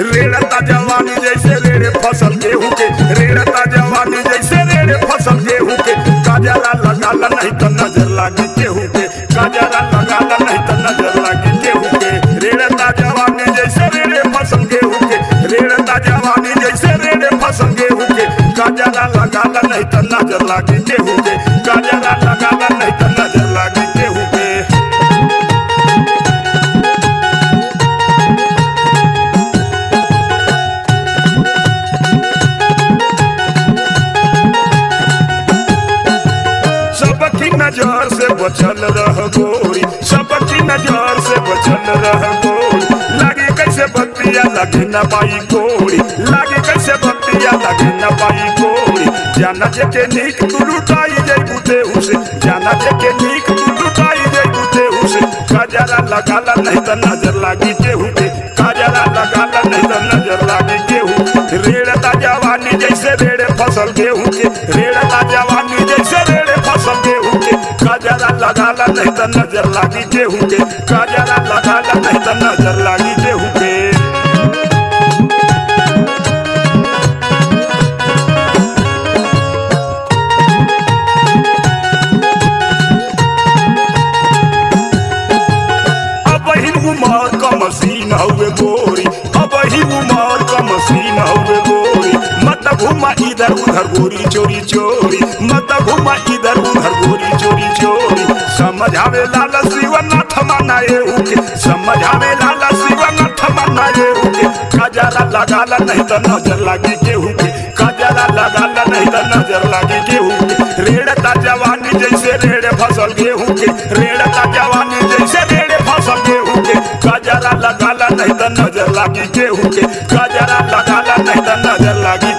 रेड़ता जवानी जैसे रेड़े फसल गेहूं के, रेड़ता जवानी जैसे रेड़े फसल गेहूं के। काजरा लगाला नहीं तो नजर लागी गेहूं के, काजरा लगाला नहीं तो नजर लागी गेहूं के। रेड़ता जवानी जैसे रेड़े फसल गेहूं के, रेड़ता जवानी जैसे रेड़े फसल गेहूं के। काजरा लगाला नहीं तो नजर लागी गेहूं के, काजरा लगाला नहीं तो नजर लागी गेहूं के। सबकी नजर से बचल रह गोरी, सबकी नजर से बचल रह गोरी। लागे कैसे बत्तियां लगे न पाई गोरी, लागे कैसे बत्तियां लगे न पाई गोरी। जाना जेके नीक तू लुटाई जैबू देहू से, जाना जेके नीक तू लुटाई जैबू देहू से। काजरा लगाला नहीं तो नजर लागी गेहूं के, काजरा लगाला नहीं तो नजर लागी गेहूं। रेड़ता जवानी जैसे रेड़े फसल गेहूं के, रेड़ता जवानी जैसे रेड़े फसल गेहूं के। काजरा लगाला नहीं तो नजर लागी गेहूं के, काजरा लगाला नहीं तो नजर लागी गेहूं के। उमर का मसीन हुए गोरी, अब ही उमर का मसीन हुए गोरी। मत घुमा इधर उधर गोरी चोरी चोरी, मत घुमा इधर उधर गोरी चोरी चोरी। समझावे लाला शिवनाथ मनाए उके, समझावे लाला शिवनाथ मनाए उके। काजरा लगाला नहीं तो नजर लागी गेहूं के, काजरा लगाला नहीं तो नजर लागी गेहूं के। रेड़ता जवानी जैसे रेड़े फसल गेहूं के, रेड़ता जवानी जैसे रेड़े फसल गेहूं के। काजरा लगाला नहीं तो नजर लागी गेहूं के, काजरा लगाला नहीं तो नजर लागी